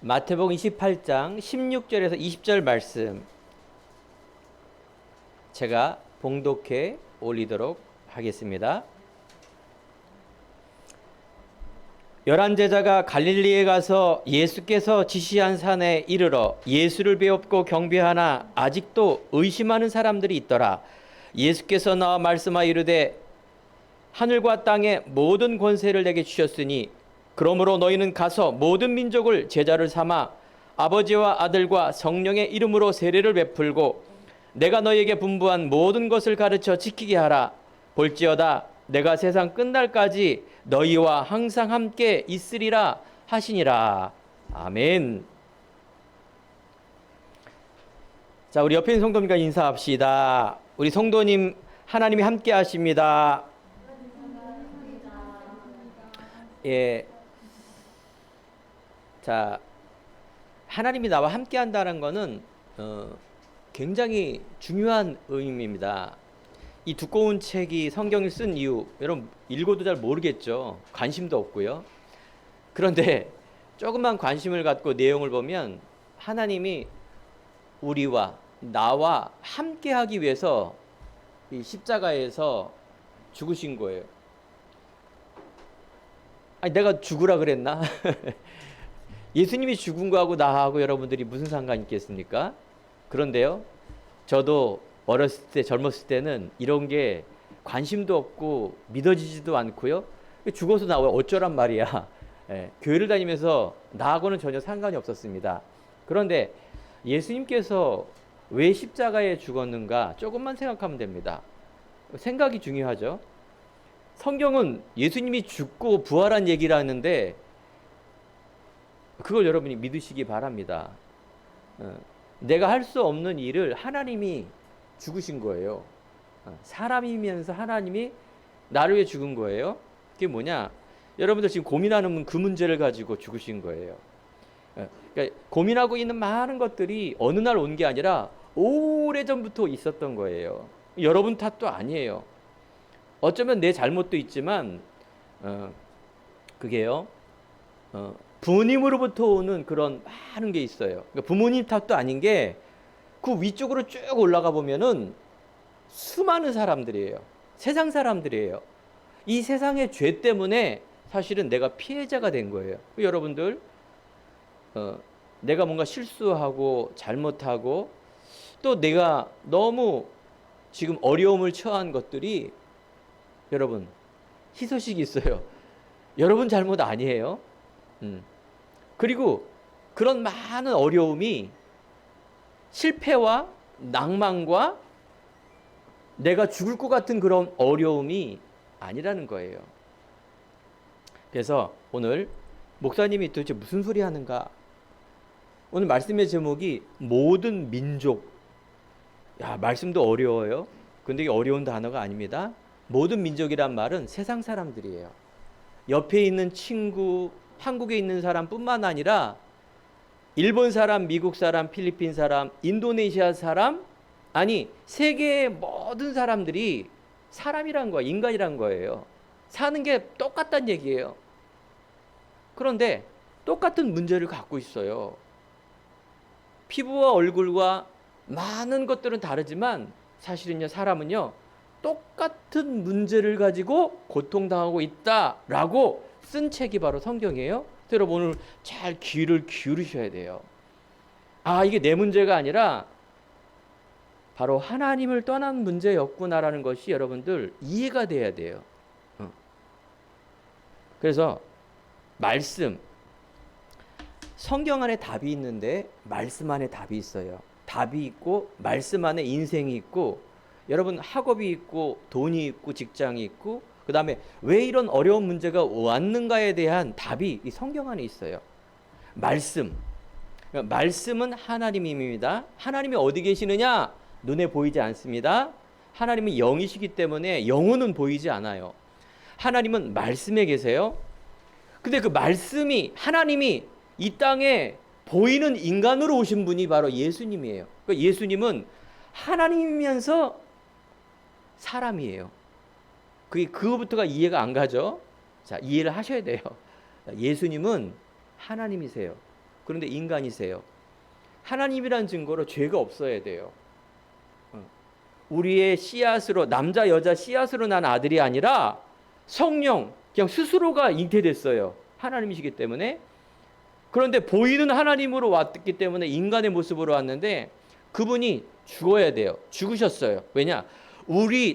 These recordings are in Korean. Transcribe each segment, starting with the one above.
마태복음 28장 16절에서 20절 말씀 제가 봉독해 올리도록 하겠습니다. 열한 제자가 갈릴리에 가서 예수께서 지시한 산에 이르러 예수를 배웁고 경배하나 아직도 의심하는 사람들이 있더라. 예수께서 나와 말씀하여 이르되 하늘과 땅의 모든 권세를 내게 주셨으니 그러므로 너희는 가서 모든 민족을 제자를 삼아 아버지와 아들과 성령의 이름으로 세례를 베풀고 내가 너희에게 분부한 모든 것을 가르쳐 지키게 하라. 볼지어다 내가 세상 끝날까지 너희와 항상 함께 있으리라 하시니라. 아멘. 자, 우리 옆에 있는 성도님과 인사합시다. 우리 성도님, 하나님이 함께 하십니다. 예. 자, 하나님이 나와 함께 한다는 것은 굉장히 중요한 의미입니다. 이 두꺼운 책이 성경을 쓴 이유, 여러분 읽어도 잘 모르겠죠. 관심도 없고요. 그런데 조금만 관심을 갖고 내용을 보면 하나님이 우리와 나와 함께 하기 위해서 이 십자가에서 죽으신 거예요. 아니, 내가 죽으라 그랬나? 예수님이 죽은 거하고 나하고 여러분들이 무슨 상관이 있겠습니까? 그런데요, 저도 어렸을 때, 젊었을 때는 이런 게 관심도 없고 믿어지지도 않고요. 죽어서 나 어쩌란 말이야. 예, 교회를 다니면서 나하고는 전혀 상관이 없었습니다. 그런데 예수님께서 왜 십자가에 죽었는가 조금만 생각하면 됩니다. 생각이 중요하죠. 성경은 예수님이 죽고 부활한 얘기를 하는데 그걸 여러분이 믿으시기 바랍니다. 내가 할 수 없는 일을 하나님이 죽으신 거예요. 사람이면서 하나님이 나를 위해 죽은 거예요. 그게 뭐냐? 여러분들 지금 고민하는 그 문제를 가지고 죽으신 거예요. 그러니까 고민하고 있는 많은 것들이 어느 날 온 게 아니라 오래전부터 있었던 거예요. 여러분 탓도 아니에요. 어쩌면 내 잘못도 있지만 그게요. 부모님으로부터 오는 그런 많은 게 있어요. 그러니까 부모님 탓도 아닌 게 그 위쪽으로 쭉 올라가 보면은 수많은 사람들이에요. 세상 사람들이에요. 이 세상의 죄 때문에 사실은 내가 피해자가 된 거예요. 여러분들 내가 뭔가 실수하고 잘못하고 또 내가 너무 지금 어려움을 처한 것들이 여러분 희소식이 있어요. 여러분 잘못 아니에요. 그리고 그런 많은 어려움이 실패와 낭만과 내가 죽을 것 같은 그런 어려움이 아니라는 거예요. 그래서 오늘 목사님이 도대체 무슨 소리 하는가? 오늘 말씀의 제목이 모든 민족. 야, 말씀도 어려워요. 근데 이게 어려운 단어가 아닙니다. 모든 민족이란 말은 세상 사람들이에요. 옆에 있는 친구, 한국에 있는 사람뿐만 아니라 일본 사람, 미국 사람, 필리핀 사람, 인도네시아 사람, 아니 세계의 모든 사람들이 사람이란 거예요. 인간이란 거예요. 사는 게 똑같다는 얘기예요. 그런데 똑같은 문제를 갖고 있어요. 피부와 얼굴과 많은 것들은 다르지만 사실은요, 사람은요 똑같은 문제를 가지고 고통당하고 있다라고 쓴 책이 바로 성경이에요. 여러분 오늘 잘 귀를 기울이셔야 돼요. 아, 이게 내 문제가 아니라 바로 하나님을 떠난 문제였구나라는 것이 여러분들 이해가 돼야 돼요. 그래서 말씀, 성경 안에 답이 있는데 말씀 안에 답이 있어요. 답이 있고 말씀 안에 인생이 있고 여러분 학업이 있고 돈이 있고 직장이 있고 그 다음에 왜 이런 어려운 문제가 왔는가에 대한 답이 이 성경 안에 있어요. 말씀. 그러니까 말씀은 하나님입니다. 하나님이 어디 계시느냐? 눈에 보이지 않습니다. 하나님은 영이시기 때문에 영혼은 보이지 않아요. 하나님은 말씀에 계세요. 근데 그 말씀이 하나님이 이 땅에 보이는 인간으로 오신 분이 바로 예수님이에요. 그러니까 예수님은 하나님이면서 사람이에요. 그거부터가 이해가 안 가죠? 자, 이해를 하셔야 돼요. 예수님은 하나님이세요. 그런데 인간이세요. 하나님이란 증거로 죄가 없어야 돼요. 우리의 씨앗으로, 남자 여자 씨앗으로 난 아들이 아니라 성령 그냥 스스로가 잉태됐어요. 하나님이시기 때문에. 그런데 보이는 하나님으로 왔기 때문에 인간의 모습으로 왔는데 그분이 죽어야 돼요. 죽으셨어요. 왜냐?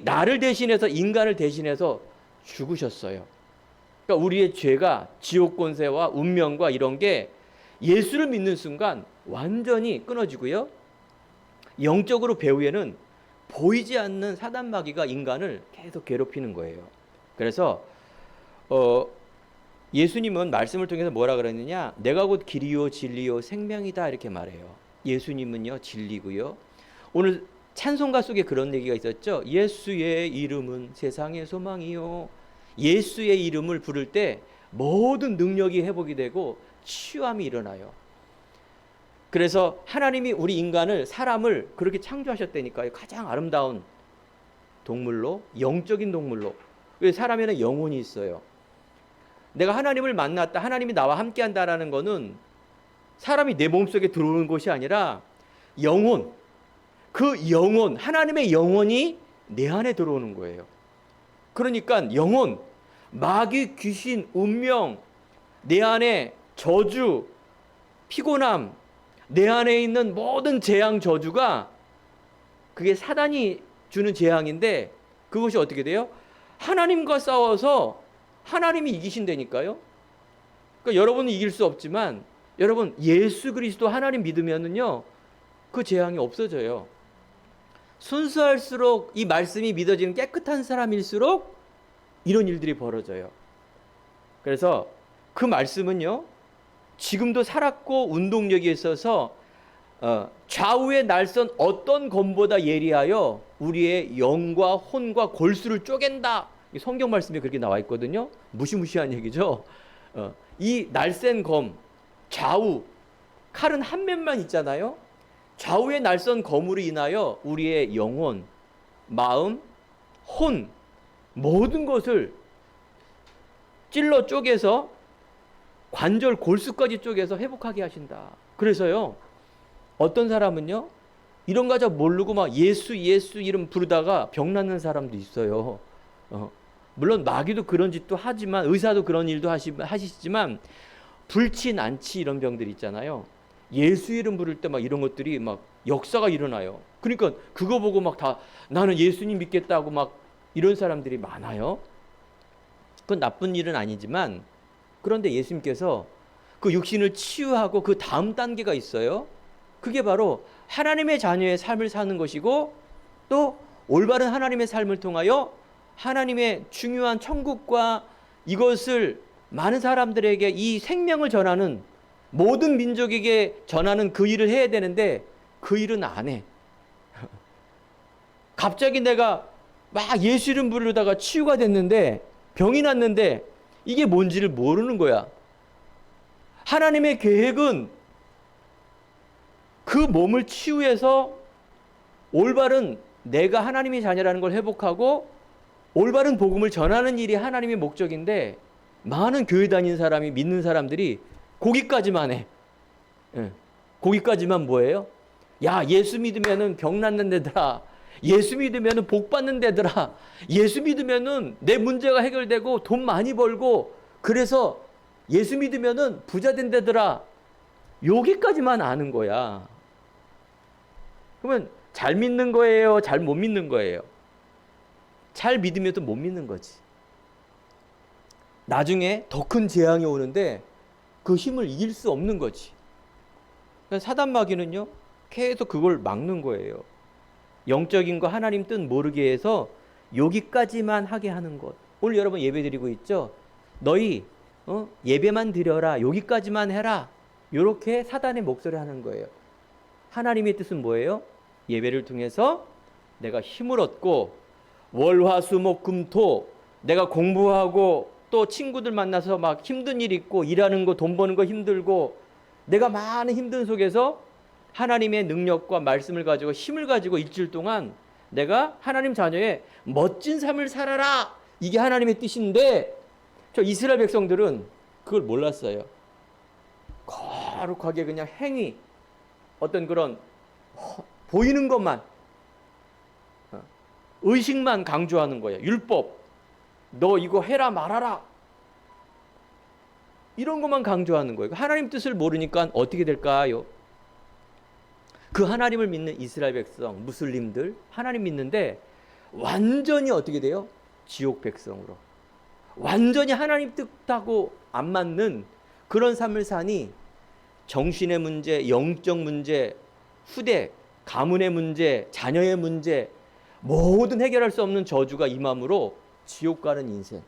나를 대신해서, 인간을 대신해서 죽으셨어요. 그러니까 우리의 죄가, 지옥 권세와 운명과 이런 게 예수를 믿는 순간 완전히 끊어지고요. 영적으로 배후에는 보이지 않는 사단 마귀가 인간을 계속 괴롭히는 거예요. 그래서 예수님은 말씀을 통해서 뭐라 그랬느냐? 내가 곧 길이요 진리요 생명이다 이렇게 말해요. 예수님은요 진리고요. 오늘 찬송가 속에 그런 얘기가 있었죠. 예수의 이름은 세상의 소망이요. 예수의 이름을 부를 때 모든 능력이 회복이 되고 치유함이 일어나요. 그래서 하나님이 우리 인간을, 사람을 그렇게 창조하셨다니까요. 가장 아름다운 동물로, 영적인 동물로. 왜? 사람에는 영혼이 있어요. 내가 하나님을 만났다, 하나님이 나와 함께 한다라는 거는 사람이 내 몸속에 들어오는 것이 아니라 영혼, 그 영혼, 하나님의 영혼이 내 안에 들어오는 거예요. 그러니까 영혼, 마귀, 귀신, 운명, 내 안에 저주, 피곤함, 내 안에 있는 모든 재앙, 저주가 그게 사단이 주는 재앙인데 그것이 어떻게 돼요? 하나님과 싸워서 하나님이 이기신다니까요. 그러니까 여러분은 이길 수 없지만 여러분 예수 그리스도 하나님 믿으면은요 그 재앙이 없어져요. 순수할수록 이 말씀이 믿어지는 깨끗한 사람일수록 이런 일들이 벌어져요. 그래서 그 말씀은요 지금도 살았고 운동력이 있어서 좌우의 날선 어떤 검보다 예리하여 우리의 영과 혼과 골수를 쪼갠다. 성경 말씀에 그렇게 나와 있거든요. 무시무시한 얘기죠. 이 날쌘 검, 좌우, 칼은 한 면만 있잖아요. 좌우의 날선 검으로 인하여 우리의 영혼, 마음, 혼, 모든 것을 찔러 쪼개서 관절, 골수까지 쪼개서 회복하게 하신다. 그래서요, 어떤 사람은요, 이런 거 잘 모르고 막 예수 이름 부르다가 병 낫는 사람도 있어요. 물론 마귀도 그런 짓도 하지만, 의사도 그런 일도 하시지만, 불치, 난치 이런 병들 있잖아요. 예수 이름 부를 때 막 이런 것들이 막 역사가 일어나요. 그러니까 그거 보고 막 다 나는 예수님 믿겠다고 막 이런 사람들이 많아요. 그건 나쁜 일은 아니지만, 그런데 예수님께서 그 육신을 치유하고 그 다음 단계가 있어요. 그게 바로 하나님의 자녀의 삶을 사는 것이고 또 올바른 하나님의 삶을 통하여 하나님의 중요한 천국과 이것을 많은 사람들에게 이 생명을 전하는, 모든 민족에게 전하는 그 일을 해야 되는데 그 일은 안 해. 갑자기 내가 막 예수 이름 부르다가 치유가 됐는데, 병이 났는데 이게 뭔지를 모르는 거야. 하나님의 계획은 그 몸을 치유해서 올바른, 내가 하나님의 자녀라는 걸 회복하고 올바른 복음을 전하는 일이 하나님의 목적인데, 많은 교회 다니는 사람이, 믿는 사람들이 거기까지만 해. 거기까지만 뭐예요? 야, 예수 믿으면은 병 낫는 데더라. 예수 믿으면은 복 받는 데더라. 예수 믿으면은 내 문제가 해결되고 돈 많이 벌고, 그래서 예수 믿으면은 부자 된 데더라. 여기까지만 아는 거야. 그러면 잘 믿는 거예요? 잘 못 믿는 거예요? 잘 믿으면도 못 믿는 거지. 나중에 더 큰 재앙이 오는데 그 힘을 이길 수 없는 거지. 사단 마귀는요 계속 그걸 막는 거예요. 영적인 거 하나님 뜻 모르게 해서 여기까지만 하게 하는 것. 오늘 여러분 예배 드리고 있죠? 너희 예배만 드려라, 여기까지만 해라, 이렇게 사단의 목소리 하는 거예요. 하나님의 뜻은 뭐예요? 예배를 통해서 내가 힘을 얻고 월화수목금토 내가 공부하고 또 친구들 만나서 막 힘든 일 있고, 일하는 거, 돈 버는 거 힘들고, 내가 많은 힘든 속에서 하나님의 능력과 말씀을 가지고 힘을 가지고 일주일 동안 내가 하나님 자녀의 멋진 삶을 살아라, 이게 하나님의 뜻인데 저 이스라엘 백성들은 그걸 몰랐어요. 거룩하게 그냥 행위, 어떤 그런 보이는 것만, 의식만 강조하는 거예요. 율법, 너 이거 해라 말아라, 이런 것만 강조하는 거예요. 하나님 뜻을 모르니까 어떻게 될까요? 그 하나님을 믿는 이스라엘 백성, 무슬림들 하나님 믿는데 완전히 어떻게 돼요? 지옥 백성으로, 완전히 하나님 뜻하고 안 맞는 그런 삶을 사니 정신의 문제, 영적 문제, 후대, 가문의 문제, 자녀의 문제, 모든 해결할 수 없는 저주가 임함으로 지옥 가는 인생.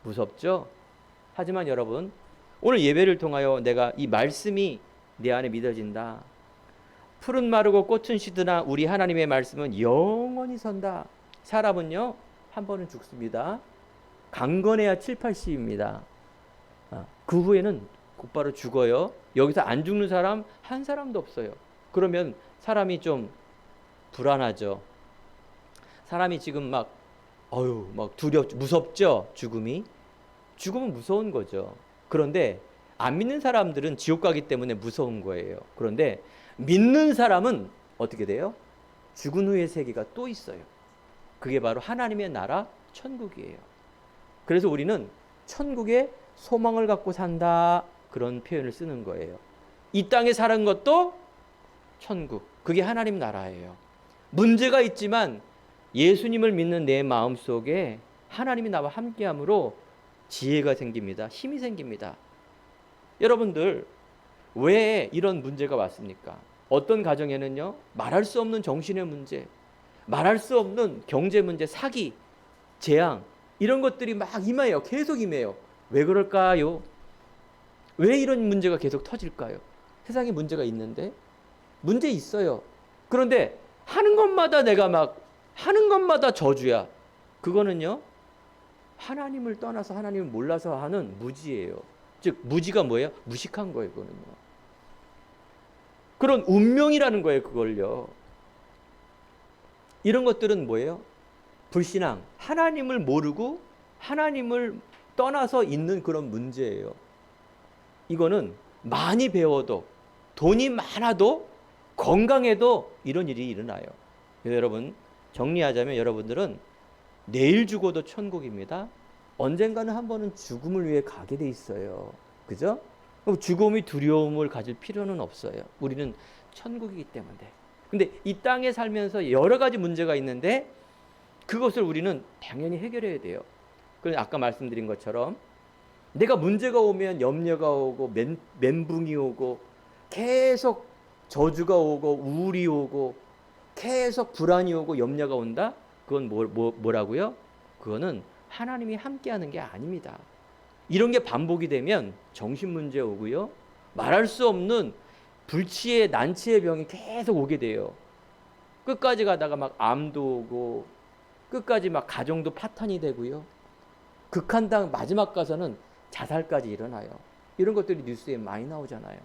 무섭죠? 하지만 여러분, 오늘 예배를 통하여 내가 이 말씀이 내 안에 믿어진다. 풀은 마르고 꽃은 시드나 우리 하나님의 말씀은 영원히 선다. 사람은요, 한 번은 죽습니다. 강건해야 7, 80입니다. 그 후에는 곧바로 죽어요. 여기서 안 죽는 사람 한 사람도 없어요. 그러면 사람이 좀 불안하죠. 사람이 지금 막 무섭죠. 죽음은 무서운 거죠. 그런데 안 믿는 사람들은 지옥 가기 때문에 무서운 거예요. 그런데 믿는 사람은 어떻게 돼요? 죽은 후의 세계가 또 있어요. 그게 바로 하나님의 나라 천국이에요. 그래서 우리는 천국에 소망을 갖고 산다, 그런 표현을 쓰는 거예요. 이 땅에 사는 것도 천국, 그게 하나님 나라예요. 문제가 있지만 예수님을 믿는 내 마음속에 하나님이 나와 함께함으로 지혜가 생깁니다. 힘이 생깁니다. 여러분들, 왜 이런 문제가 왔습니까? 어떤 가정에는요, 말할 수 없는 정신의 문제, 말할 수 없는 경제 문제, 사기, 재앙, 이런 것들이 막 임해요. 계속 임해요. 왜 그럴까요? 왜 이런 문제가 계속 터질까요? 세상에 문제가 있는데, 문제 있어요. 그런데 하는 것마다 하는 것마다 저주야. 그거는요, 하나님을 떠나서 하나님을 몰라서 하는 무지예요. 즉 무지가 뭐예요? 무식한 거예요. 그거는요. 그런 운명이라는 거예요. 그걸요. 이런 것들은 뭐예요? 불신앙, 하나님을 모르고 하나님을 떠나서 있는 그런 문제예요. 이거는 많이 배워도, 돈이 많아도, 건강해도 이런 일이 일어나요. 여러분, 정리하자면 여러분들은 내일 죽어도 천국입니다. 언젠가는 한 번은 죽음을 위해 가게 돼 있어요. 그죠? 죽음이 두려움을 가질 필요는 없어요. 우리는 천국이기 때문에. 근데 이 땅에 살면서 여러 가지 문제가 있는데 그것을 우리는 당연히 해결해야 돼요. 그래서 아까 말씀드린 것처럼 내가 문제가 오면 염려가 오고 멘붕이 오고 계속 저주가 오고 우울이 오고 계속 불안이 오고 염려가 온다? 그건 뭐라고요? 그거는 하나님이 함께하는 게 아닙니다. 이런 게 반복이 되면 정신문제 오고요, 말할 수 없는 불치의 난치의 병이 계속 오게 돼요. 끝까지 가다가 막 암도 오고, 끝까지 막 가정도 파탄이 되고요, 극한당 마지막 가서는 자살까지 일어나요. 이런 것들이 뉴스에 많이 나오잖아요.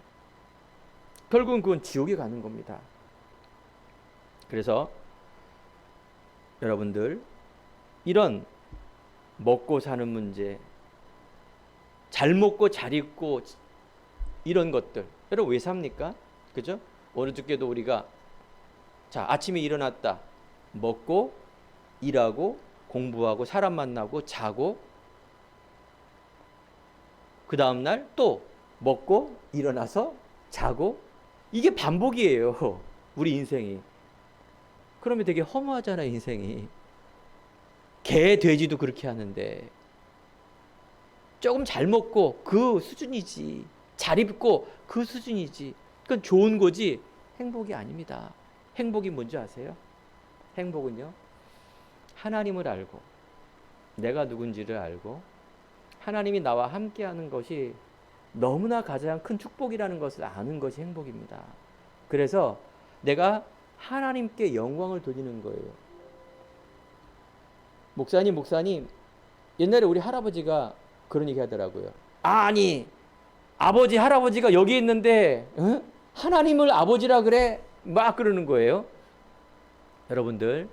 결국은 그건 지옥에 가는 겁니다. 그래서 여러분들, 이런 먹고 사는 문제, 잘 먹고 잘 입고 이런 것들, 여러분 왜 삽니까? 그죠? 오늘 주께도 우리가 아침에 일어났다, 먹고 일하고 공부하고 사람 만나고 자고, 그 다음날 또 먹고 일어나서 자고, 이게 반복이에요. 우리 인생이. 그러면 되게 허무하잖아요, 인생이. 개, 돼지도 그렇게 하는데 조금 잘 먹고 그 수준이지, 잘 입고 그 수준이지, 그건 좋은 거지 행복이 아닙니다. 행복이 뭔지 아세요? 행복은요, 하나님을 알고 내가 누군지를 알고 하나님이 나와 함께하는 것이 너무나 가장 큰 축복이라는 것을 아는 것이 행복입니다. 그래서 내가 하나님께 영광을 돌리는 거예요. 목사님, 옛날에 우리 할아버지가 그런 얘기 하더라고요. 아니, 아버지, 할아버지가 여기 있는데 하나님을 아버지라 그래? 막 그러는 거예요. 여러분들,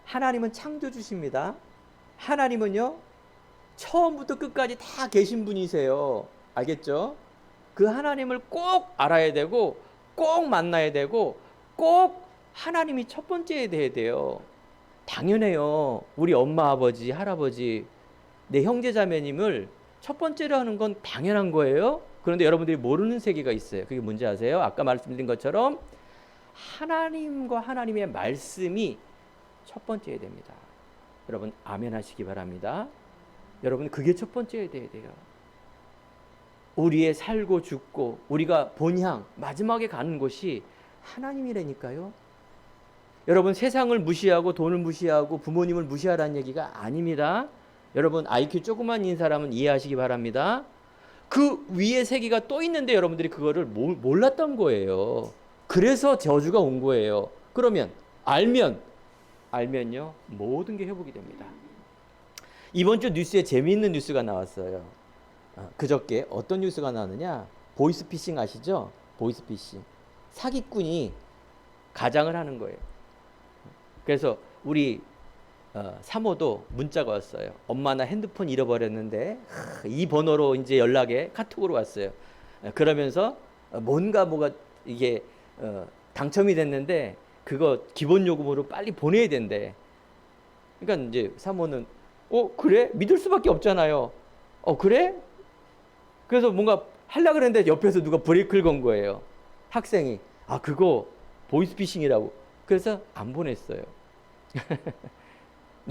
하나님은 창조주십니다. 하나님은요, 처음부터 끝까지 다 계신 분이세요. 알겠죠? 그 하나님을 꼭 알아야 되고 꼭 만나야 되고 꼭 하나님이 첫 번째에 돼야 돼요. 당연해요. 우리 엄마, 아버지, 할아버지, 내 형제 자매님을 첫 번째로 하는 건 당연한 거예요. 그런데 여러분들이 모르는 세계가 있어요. 그게 뭔지 아세요? 아까 말씀드린 것처럼 하나님과 하나님의 말씀이 첫 번째여야 됩니다. 여러분 아멘 하시기 바랍니다. 여러분 그게 첫 번째여야 돼요. 우리의 살고 죽고 우리가 본향 마지막에 가는 곳이 하나님이라니까요. 여러분 세상을 무시하고 돈을 무시하고 부모님을 무시하라는 얘기가 아닙니다. 여러분 IQ 조그만인 사람은 이해하시기 바랍니다. 그 위에 세계가 또 있는데 여러분들이 그거를 몰랐던 거예요. 그래서 저주가 온 거예요. 그러면 알면요 모든 게 회복이 됩니다. 이번 주 뉴스에 재미있는 뉴스가 나왔어요. 그저께 어떤 뉴스가 나왔느냐, 보이스피싱 아시죠? 보이스피싱 사기꾼이 가장을 하는 거예요. 그래서 우리 사모도 문자가 왔어요. 엄마 나 핸드폰 잃어버렸는데 이 번호로 이제 연락에 카톡으로 왔어요. 그러면서 뭐가 이게 당첨이 됐는데 그거 기본 요금으로 빨리 보내야 된대. 그러니까 이제 사모는 그래? 믿을 수밖에 없잖아요. 그래? 그래서 뭔가 하려고 그랬는데 옆에서 누가 브레이크를 건 거예요. 학생이 그거 보이스피싱이라고. 그래서 안 보냈어요.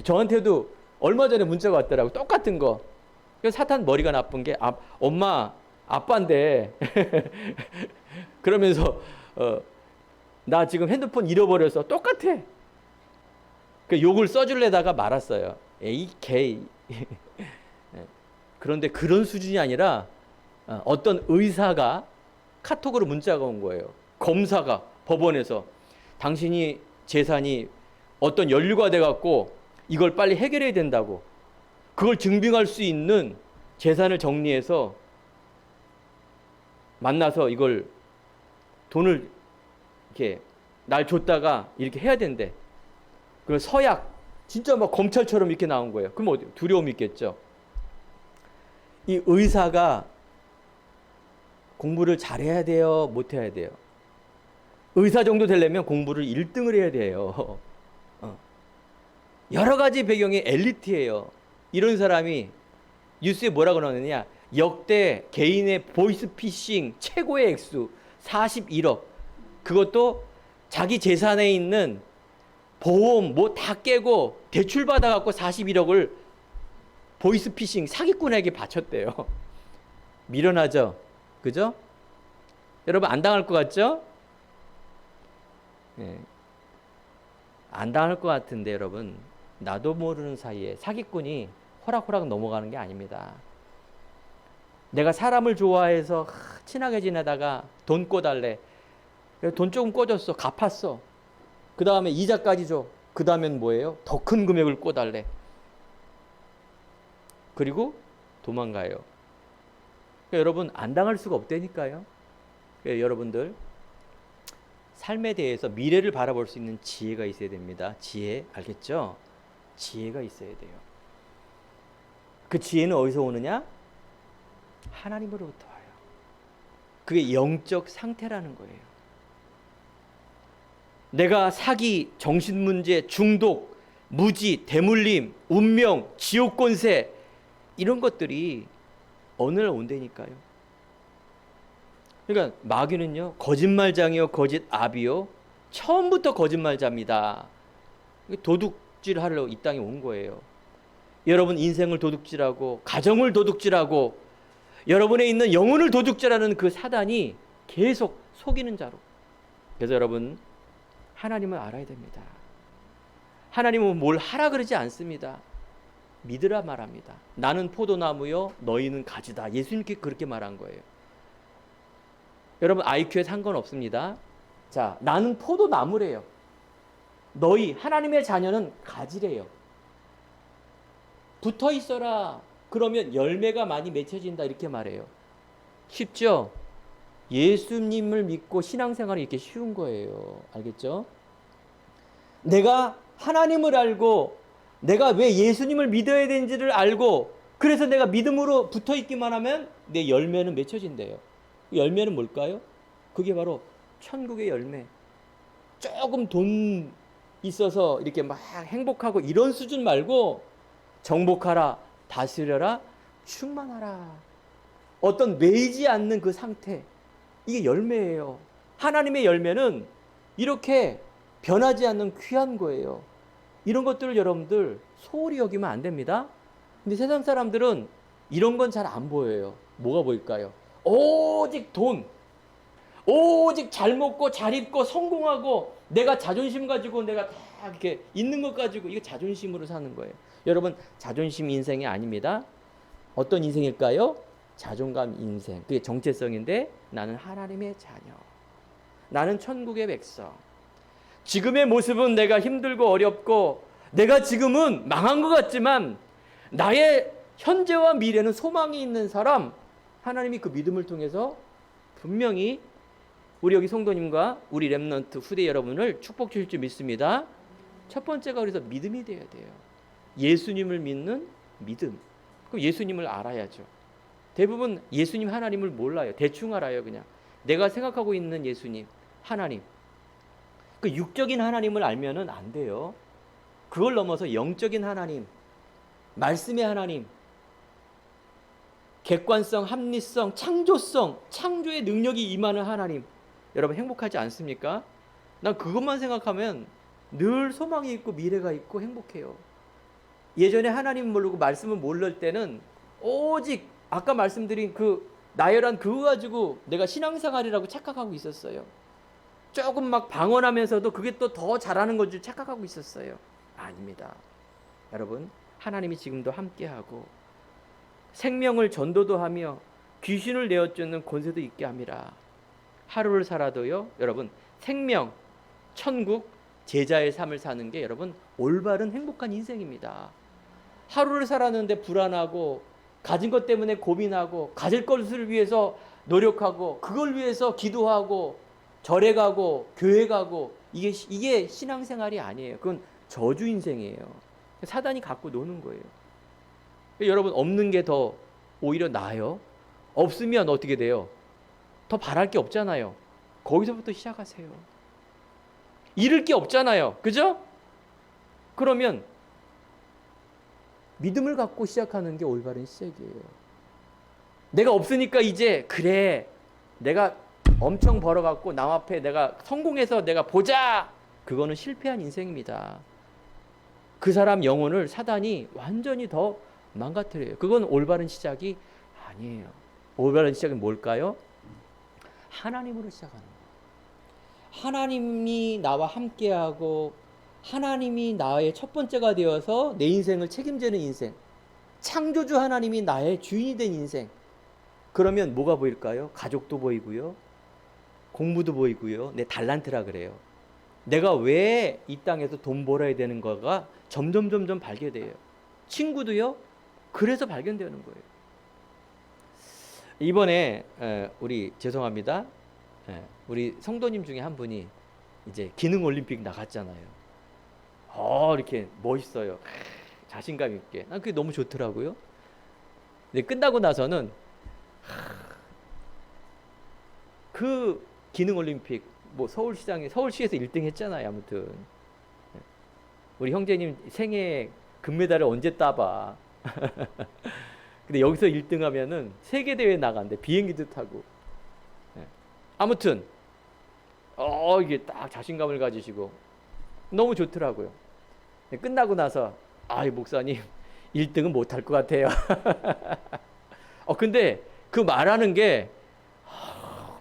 저한테도 얼마 전에 문자가 왔더라고. 똑같은 거. 그래서 사탄 머리가 나쁜 게 엄마 아빠인데 그러면서 나 지금 핸드폰 잃어버려서 똑같아. 그 욕을 써줄래다가 말았어요. 에이 개이. 그런데 그런 수준이 아니라 어떤 의사가 카톡으로 문자가 온 거예요. 검사가 법원에서 당신이 재산이 어떤 연루가 돼갖고 이걸 빨리 해결해야 된다고. 그걸 증빙할 수 있는 재산을 정리해서 만나서 이걸 돈을 이렇게 날 줬다가 이렇게 해야 된대. 그 서약 진짜 막 검찰처럼 이렇게 나온 거예요. 그럼 어디 두려움이 있겠죠. 이 의사가 공부를 잘해야 돼요, 못해야 돼요? 의사 정도 되려면 공부를 1등을 해야 돼요. 여러 가지 배경의 엘리트예요. 이런 사람이 뉴스에 뭐라고 나오느냐, 역대 개인의 보이스피싱 최고의 액수 41억. 그것도 자기 재산에 있는 보험 뭐 다 깨고 대출 받아갖고 41억을 보이스피싱 사기꾼에게 바쳤대요. 미련하죠? 그죠? 여러분 안 당할 것 같죠? 예. 안 당할 것 같은데 여러분, 나도 모르는 사이에 사기꾼이 호락호락 넘어가는 게 아닙니다. 내가 사람을 좋아해서 친하게 지내다가 돈 꿔달래. 돈 조금 꿔줬어. 갚았어. 그 다음에 이자까지 줘. 그 다음엔 뭐예요? 더 큰 금액을 꿔달래. 그리고 도망가요. 그러니까 여러분 안 당할 수가 없다니까요. 그러니까 여러분들 삶에 대해서 미래를 바라볼 수 있는 지혜가 있어야 됩니다. 지혜 알겠죠? 지혜가 있어야 돼요. 그 지혜는 어디서 오느냐? 하나님으로부터 와요. 그게 영적 상태라는 거예요. 내가 사기, 정신문제, 중독, 무지, 대물림, 운명, 지옥 권세 이런 것들이 어느 날 온다니까요. 그러니까 마귀는요, 거짓말장이요, 거짓압이요, 처음부터 거짓말자입니다. 도둑질 하려고 이 땅에 온 거예요. 여러분 인생을 도둑질하고 가정을 도둑질하고 여러분에 있는 영혼을 도둑질하는 그 사단이 계속 속이는 자로. 그래서 여러분 하나님을 알아야 됩니다. 하나님은 뭘 하라 그러지 않습니다. 믿으라 말합니다. 나는 포도나무요 너희는 가지다. 예수님께 그렇게 말한 거예요. 여러분 IQ에 상관없습니다. 자, 나는 포도나무래요. 너희 하나님의 자녀는 가지래요. 붙어 있어라. 그러면 열매가 많이 맺혀진다 이렇게 말해요. 쉽죠? 예수님을 믿고 신앙생활이 이렇게 쉬운 거예요. 알겠죠? 내가 하나님을 알고 내가 왜 예수님을 믿어야 되는지를 알고 그래서 내가 믿음으로 붙어 있기만 하면 내 열매는 맺혀진대요. 열매는 뭘까요? 그게 바로 천국의 열매. 조금 돈 있어서 이렇게 막 행복하고 이런 수준 말고 정복하라, 다스려라, 충만하라. 어떤 매이지 않는 그 상태. 이게 열매예요. 하나님의 열매는 이렇게 변하지 않는 귀한 거예요. 이런 것들을 여러분들 소홀히 여기면 안 됩니다. 근데 세상 사람들은 이런 건 잘 안 보여요. 뭐가 보일까요? 오직 돈, 오직 잘 먹고 잘 입고 성공하고 내가 자존심 가지고 내가 다 이렇게 있는 것 가지고 이게 자존심으로 사는 거예요. 여러분, 자존심 인생이 아닙니다. 어떤 인생일까요? 자존감 인생. 그게 정체성인데 나는 하나님의 자녀. 나는 천국의 백성. 지금의 모습은 내가 힘들고 어렵고 내가 지금은 망한 것 같지만 나의 현재와 미래는 소망이 있는 사람, 하나님이 그 믿음을 통해서 분명히 우리 여기 성도님과 우리 렘넌트 후대 여러분을 축복 주실 줄 믿습니다. 첫 번째가 그래서 믿음이 되어야 돼요. 예수님을 믿는 믿음. 그럼 예수님을 알아야죠. 대부분 예수님 하나님을 몰라요. 대충 알아요. 그냥 내가 생각하고 있는 예수님 하나님, 그 육적인 하나님을 알면은 안 돼요. 그걸 넘어서 영적인 하나님, 말씀의 하나님, 객관성, 합리성, 창조성, 창조의 능력이 임하는 하나님. 여러분 행복하지 않습니까? 난 그것만 생각하면 늘 소망이 있고 미래가 있고 행복해요. 예전에 하나님 모르고 말씀을 모를 때는 오직 아까 말씀드린 그 나열한 그거 가지고 내가 신앙생활이라고 착각하고 있었어요. 조금 막 방언하면서도 그게 또 더 잘하는 건 줄 착각하고 있었어요. 아닙니다. 여러분, 하나님이 지금도 함께하고 생명을 전도도 하며 귀신을 내어쫓는 권세도 있게 함이라. 하루를 살아도요, 여러분, 생명, 천국, 제자의 삶을 사는 게 여러분 올바른 행복한 인생입니다. 하루를 살았는데 불안하고 가진 것 때문에 고민하고 가질 것을 위해서 노력하고 그걸 위해서 기도하고 절에 가고 교회 가고 이게 신앙생활이 아니에요. 그건 저주 인생이에요. 사단이 갖고 노는 거예요. 여러분, 없는 게 더 오히려 나아요. 없으면 어떻게 돼요? 더 바랄 게 없잖아요. 거기서부터 시작하세요. 잃을 게 없잖아요. 그죠? 그러면 믿음을 갖고 시작하는 게 올바른 시작이에요. 내가 없으니까 이제 그래, 내가 엄청 벌어갖고 남 앞에 내가 성공해서 내가 보자. 그거는 실패한 인생입니다. 그 사람 영혼을 사단이 완전히 더 망가뜨려요. 그건 올바른 시작이 아니에요. 올바른 시작은 뭘까요? 하나님으로 시작하는 거예요. 하나님이 나와 함께하고 하나님이 나의 첫 번째가 되어서 내 인생을 책임지는 인생. 창조주 하나님이 나의 주인이 된 인생. 그러면 뭐가 보일까요? 가족도 보이고요. 공부도 보이고요. 내 달란트라 그래요. 내가 왜 이 땅에서 돈 벌어야 되는 거가 점점 발견돼요. 친구도요. 그래서 발견되는 거예요. 이번에 우리 죄송합니다. 우리 성도님 중에 한 분이 이제 기능 올림픽 나갔잖아요. 이렇게 멋있어요. 자신감 있게. 난 그게 너무 좋더라고요. 근데 끝나고 나서는 그 기능 올림픽 뭐 서울시에서 1등 했잖아요. 아무튼 우리 형제님 생애 금메달을 언제 따봐. 근데 여기서 1등 하면은 세계대회 나간대. 비행기도 타고. 아무튼 이게 딱 자신감을 가지시고 너무 좋더라고요. 끝나고 나서 목사님 1등은 못할 것 같아요. 근데 그 말하는 게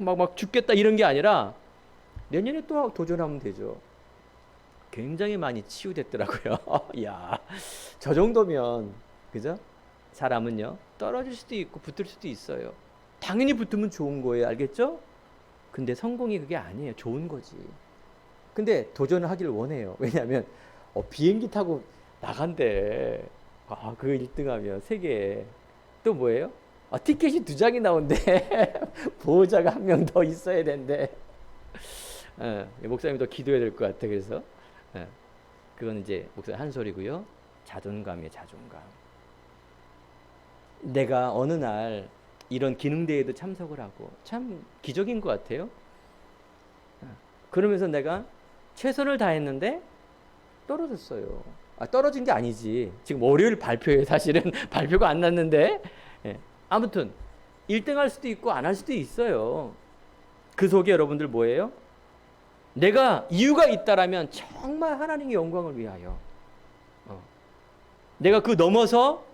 막 죽겠다 이런 게 아니라 내년에 또 도전하면 되죠. 굉장히 많이 치유됐더라고요. 야, 저 정도면 그죠? 사람은요 떨어질 수도 있고 붙을 수도 있어요. 당연히 붙으면 좋은 거예요. 알겠죠? 근데 성공이 그게 아니에요. 좋은 거지. 근데 도전을 하길 원해요. 왜냐하면 비행기 타고 나간대. 그거 1등하면 세계에. 또 뭐예요? 티켓이 2장이 나온대. 보호자가 1명 더 있어야 된대. 목사님이 더 기도해야 될 것 같아. 그래서 그건 이제 목사님 한 소리고요. 자존감이에요. 자존감. 내가 어느 날 이런 기능대회도 참석을 하고 참 기적인 것 같아요. 그러면서 내가 최선을 다했는데 떨어졌어요. 떨어진 게 아니지. 지금 월요일 발표에 사실은 발표가 안 났는데 아무튼 1등 할 수도 있고 안 할 수도 있어요. 그 속에 여러분들 뭐예요? 내가 이유가 있다라면 정말 하나님의 영광을 위하여 내가 그 넘어서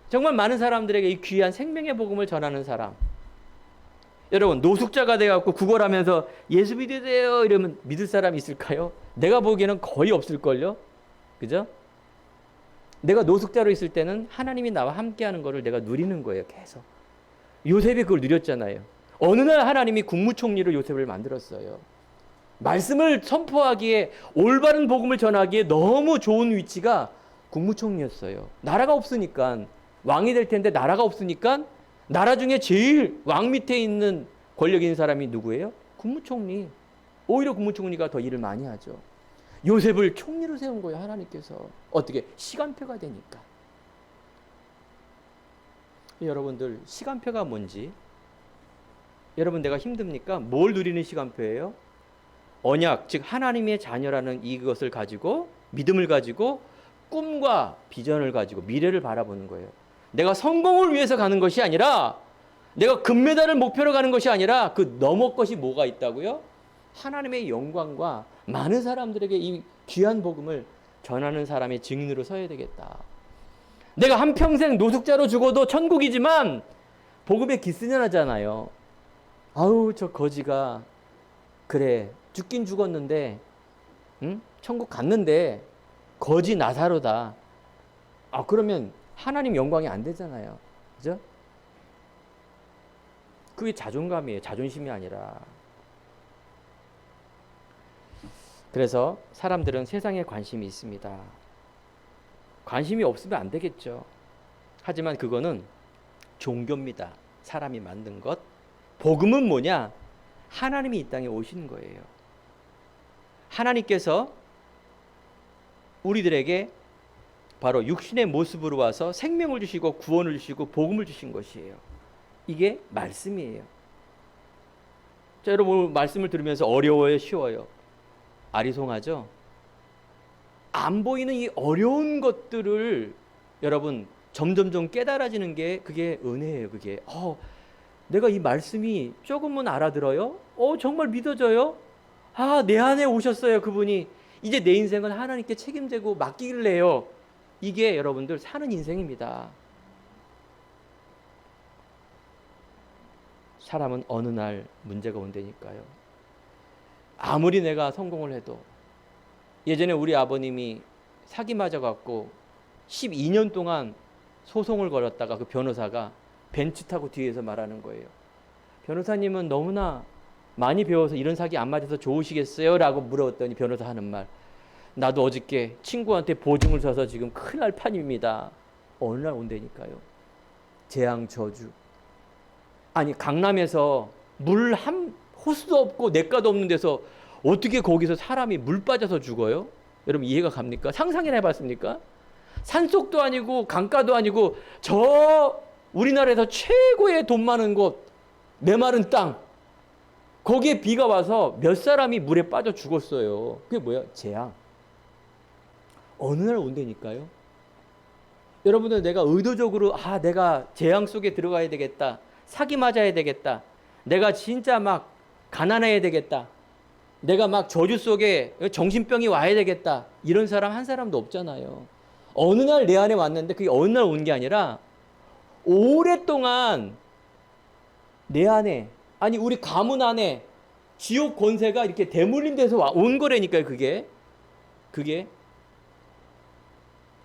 정말 많은 사람들에게 이 귀한 생명의 복음을 전하는 사람. 여러분 노숙자가 돼갖고 구걸하면서 예수 믿으세요 이러면 믿을 사람이 있을까요? 내가 보기에는 거의 없을걸요. 그죠? 내가 노숙자로 있을 때는 하나님이 나와 함께하는 것을 내가 누리는 거예요. 계속. 요셉이 그걸 누렸잖아요. 어느 날 하나님이 국무총리로 요셉을 만들었어요. 말씀을 선포하기에 올바른 복음을 전하기에 너무 좋은 위치가 국무총리였어요. 나라가 없으니까 왕이 될 텐데 나라가 없으니까 나라 중에 제일 왕 밑에 있는 권력 있는 사람이 누구예요? 국무총리. 오히려 국무총리가 더 일을 많이 하죠. 요셉을 총리로 세운 거예요. 하나님께서. 어떻게? 시간표가 되니까. 여러분들 시간표가 뭔지 여러분 내가 힘듭니까? 뭘 누리는 시간표예요? 언약, 즉 하나님의 자녀라는 이것을 가지고 믿음을 가지고 꿈과 비전을 가지고 미래를 바라보는 거예요. 내가 성공을 위해서 가는 것이 아니라 내가 금메달을 목표로 가는 것이 아니라 그 너머 것이 뭐가 있다고요? 하나님의 영광과 많은 사람들에게 이 귀한 복음을 전하는 사람의 증인으로 서야 되겠다. 내가 한평생 노숙자로 죽어도 천국이지만 복음에 기스년하잖아요. 아우 저 거지가 그래 죽긴 죽었는데 천국 갔는데 거지 나사로다. 그러면 하나님 영광이 안 되잖아요. 그죠? 그게 자존감이에요. 자존심이 아니라. 그래서 사람들은 세상에 관심이 있습니다. 관심이 없으면 안 되겠죠. 하지만 그거는 종교입니다. 사람이 만든 것. 복음은 뭐냐? 하나님이 이 땅에 오시는 거예요. 하나님께서 우리들에게 바로 육신의 모습으로 와서 생명을 주시고 구원을 주시고 복음을 주신 것이에요. 이게 말씀이에요. 자, 여러분 말씀을 들으면서 어려워요, 쉬워요? 아리송하죠? 안 보이는 이 어려운 것들을 여러분 점점점 깨달아지는 게 그게 은혜예요. 그게 내가 이 말씀이 조금은 알아들어요? 정말 믿어져요? 내 안에 오셨어요, 그분이. 이제 내 인생은 하나님께 책임지고 맡기길 해요. 이게 여러분들 사는 인생입니다. 사람은 어느 날 문제가 온다니까요. 아무리 내가 성공을 해도 예전에 우리 아버님이 사기 맞아갖고 12년 동안 소송을 걸었다가 그 변호사가 벤츠 타고 뒤에서 말하는 거예요. 변호사님은 너무나 많이 배워서 이런 사기 안 맞아서 좋으시겠어요? 라고 물었더니 변호사 하는 말, 나도 어저께 친구한테 보증을 서서 지금 큰일 날 판입니다. 어느 날 온다니까요. 재앙 저주. 아니 강남에서 물 한 호수도 없고 냇가도 없는 데서 어떻게 거기서 사람이 물 빠져서 죽어요? 여러분 이해가 갑니까? 상상이나 해봤습니까? 산속도 아니고 강가도 아니고 저 우리나라에서 최고의 돈 많은 곳, 메마른 땅, 거기에 비가 와서 몇 사람이 물에 빠져 죽었어요. 그게 뭐야? 재앙. 어느 날 온다니까요. 여러분들 내가 의도적으로 내가 재앙 속에 들어가야 되겠다, 사기 맞아야 되겠다, 내가 진짜 막 가난해야 되겠다, 내가 막 저주 속에 정신병이 와야 되겠다, 이런 사람 한 사람도 없잖아요. 어느 날 내 안에 왔는데 그게 어느 날 온 게 아니라 오랫동안 내 안에, 아니 우리 가문 안에 지옥 권세가 이렇게 대물림 돼서 온 거라니까요. 그게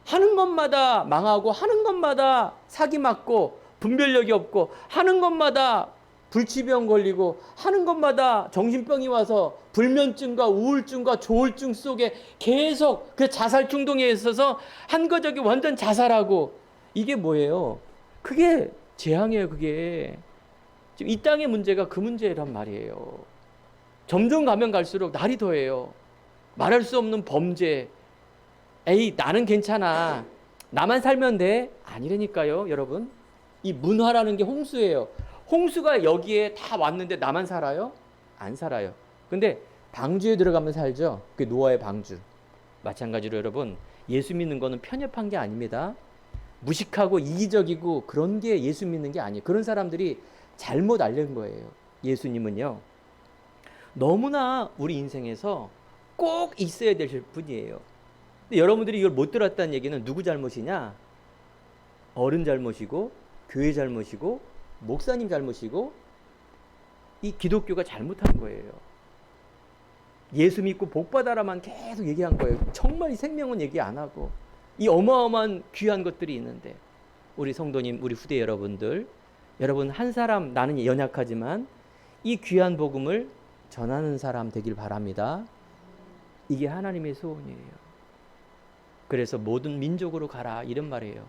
하는 것마다 망하고 하는 것마다 사기 맞고 분별력이 없고 하는 것마다 불치병 걸리고 하는 것마다 정신병이 와서 불면증과 우울증과 조울증 속에 계속 그 자살 충동에 있어서 한 거적이 완전 자살하고, 이게 뭐예요? 그게 재앙이에요. 그게 지금 이 땅의 문제가 그 문제란 말이에요. 점점 가면 갈수록 날이 더해요. 말할 수 없는 범죄. 에이 나는 괜찮아, 나만 살면 돼. 아니라니까요 여러분. 이 문화라는 게 홍수예요. 홍수가 여기에 다 왔는데 나만 살아요? 안 살아요. 근데 방주에 들어가면 살죠. 그게 노아의 방주. 마찬가지로 여러분, 예수 믿는 거는 편협한 게 아닙니다. 무식하고 이기적이고 그런 게 예수 믿는 게 아니에요. 그런 사람들이 잘못 알는 거예요. 예수님은요, 너무나 우리 인생에서 꼭 있어야 될 분이에요. 근데 여러분들이 이걸 못 들었다는 얘기는 누구 잘못이냐? 어른 잘못이고, 교회 잘못이고, 목사님 잘못이고, 이 기독교가 잘못한 거예요. 예수 믿고 복 받아라만 계속 얘기한 거예요. 정말 이 생명은 얘기 안 하고, 이 어마어마한 귀한 것들이 있는데, 우리 성도님, 우리 후대 여러분들, 여러분 한 사람, 나는 연약하지만 이 귀한 복음을 전하는 사람 되길 바랍니다. 이게 하나님의 소원이에요. 그래서 모든 민족으로 가라, 이런 말이에요.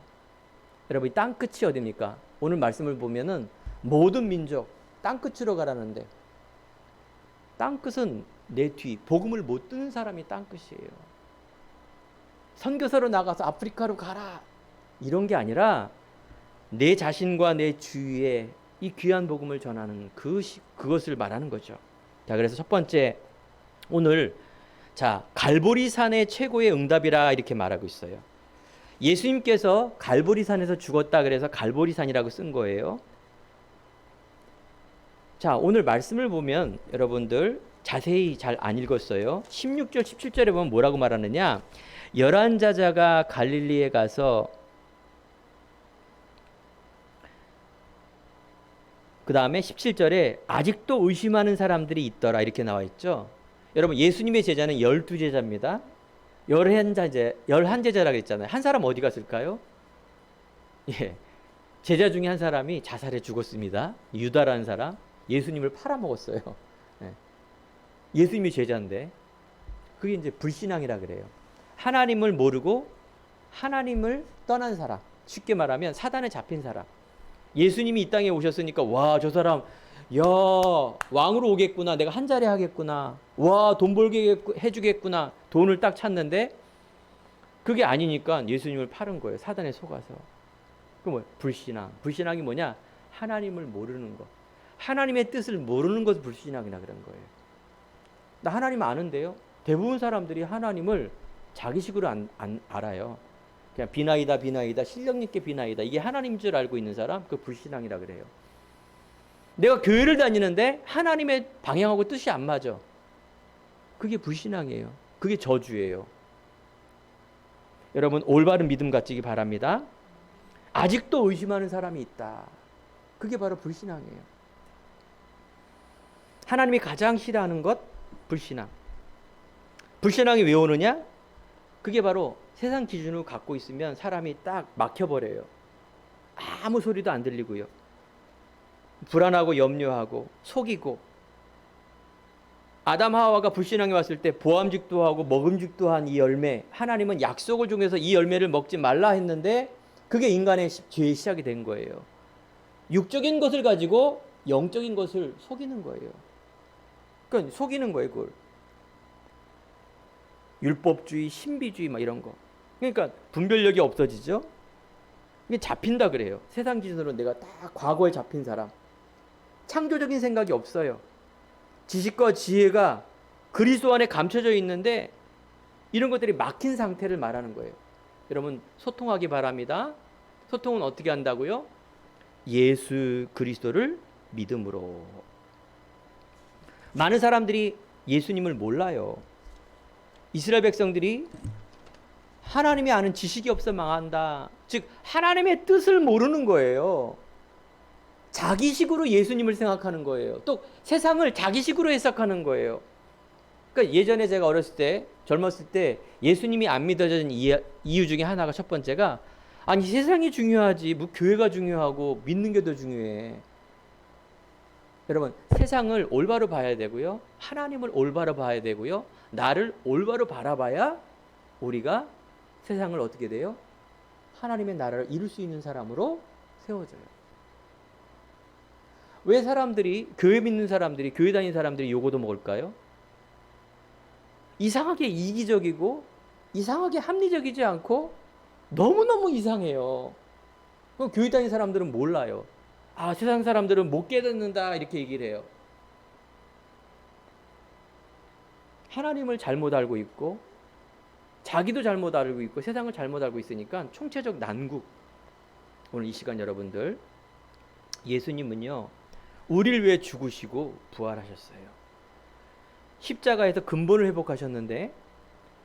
여러분, 이 땅끝이 어디입니까? 오늘 말씀을 보면은 모든 민족, 땅끝으로 가라는데, 땅끝은 내 뒤, 복음을 못 듣는 사람이 땅끝이에요. 선교사로 나가서 아프리카로 가라, 이런 게 아니라 내 자신과 내 주위에 이 귀한 복음을 전하는 그것을 말하는 거죠. 자, 그래서 첫 번째, 오늘 갈보리산의 최고의 응답이라 이렇게 말하고 있어요. 예수님께서 갈보리산에서 죽었다 그래서 갈보리산이라고 쓴 거예요. 자, 오늘 말씀을 보면 여러분들 자세히 잘 안 읽었어요. 16절 17절에 보면 뭐라고 말하느냐, 11자자가 갈릴리에 가서 그 다음에 17절에 아직도 의심하는 사람들이 있더라, 이렇게 나와 있죠. 여러분, 예수님의 제자는 12제자입니다. 11제자라고 했잖아요. 한 사람 어디 갔을까요? 예, 제자 중에 한 사람이 자살해 죽었습니다. 유다라는 사람, 예수님을 팔아먹었어요. 예. 예수님이 제자인데, 그게 이제 불신앙이라 그래요. 하나님을 모르고 하나님을 떠난 사람, 쉽게 말하면 사단에 잡힌 사람. 예수님이 이 땅에 오셨으니까, 와, 저 사람, 야, 왕으로 오겠구나, 내가 한 자리 하겠구나, 와, 돈 벌게 해주겠구나, 돈을 딱 찾는데 그게 아니니까 예수님을 파는 거예요. 사단에 속아서. 그 뭐 불신앙이 뭐냐? 하나님을 모르는 것, 하나님의 뜻을 모르는 것을 불신앙이라 그런 거예요. 나 하나님 아는데요, 대부분 사람들이 하나님을 자기식으로 안 알아요. 그냥 비나이다, 실력 있게 비나이다, 이게 하나님인 줄 알고 있는 사람, 그 불신앙이라 그래요. 내가 교회를 다니는데 하나님의 방향하고 뜻이 안 맞아, 그게 불신앙이에요. 그게 저주예요. 여러분, 올바른 믿음 갖기를 바랍니다. 아직도 의심하는 사람이 있다, 그게 바로 불신앙이에요. 하나님이 가장 싫어하는 것, 불신앙. 불신앙이 왜 오느냐? 그게 바로 세상 기준으로 갖고 있으면 사람이 딱 막혀버려요. 아무 소리도 안 들리고요, 불안하고 염려하고 속이고. 아담 하와가 불신앙이 왔을 때 보암직도 하고 먹음직도 한 이 열매, 하나님은 약속을 중에서 이 열매를 먹지 말라 했는데 그게 인간의 죄의 시작이 된 거예요. 육적인 것을 가지고 영적인 것을 속이는 거예요. 그러니까 속이는 거예요, 그걸. 율법주의, 신비주의 막 이런 거. 그러니까 분별력이 없어지죠. 이게 잡힌다 그래요. 세상 기준으로 내가 딱 과거에 잡힌 사람. 창조적인 생각이 없어요. 지식과 지혜가 그리스도 안에 감춰져 있는데 이런 것들이 막힌 상태를 말하는 거예요. 여러분, 소통하기 바랍니다. 소통은 어떻게 한다고요? 예수 그리스도를 믿음으로. 많은 사람들이 예수님을 몰라요. 이스라엘 백성들이 하나님이 아는 지식이 없어 망한다, 즉 하나님의 뜻을 모르는 거예요. 자기식으로 예수님을 생각하는 거예요. 또 세상을 자기식으로 해석하는 거예요. 그러니까 예전에 제가 어렸을 때, 젊었을 때 예수님이 안 믿어진 이유 중에 하나가, 첫 번째가, 아니 세상이 중요하지 뭐 교회가 중요하고 믿는 게 더 중요해. 여러분, 세상을 올바로 봐야 되고요, 하나님을 올바로 봐야 되고요, 나를 올바로 바라봐야 우리가 세상을 어떻게 돼요? 하나님의 나라를 이룰 수 있는 사람으로 세워져요. 왜 사람들이, 교회 믿는 사람들이, 교회 다니는 사람들이 요거도 먹을까요? 이상하게 이기적이고 이상하게 합리적이지 않고 너무너무 이상해요. 그럼 교회 다니는 사람들은 몰라요. 아, 세상 사람들은 못 깨닫는다 이렇게 얘기를 해요. 하나님을 잘못 알고 있고 자기도 잘못 알고 있고 세상을 잘못 알고 있으니까 총체적 난국. 오늘 이 시간 여러분들, 예수님은요 우리를 위해 죽으시고 부활하셨어요. 십자가에서 근본을 회복하셨는데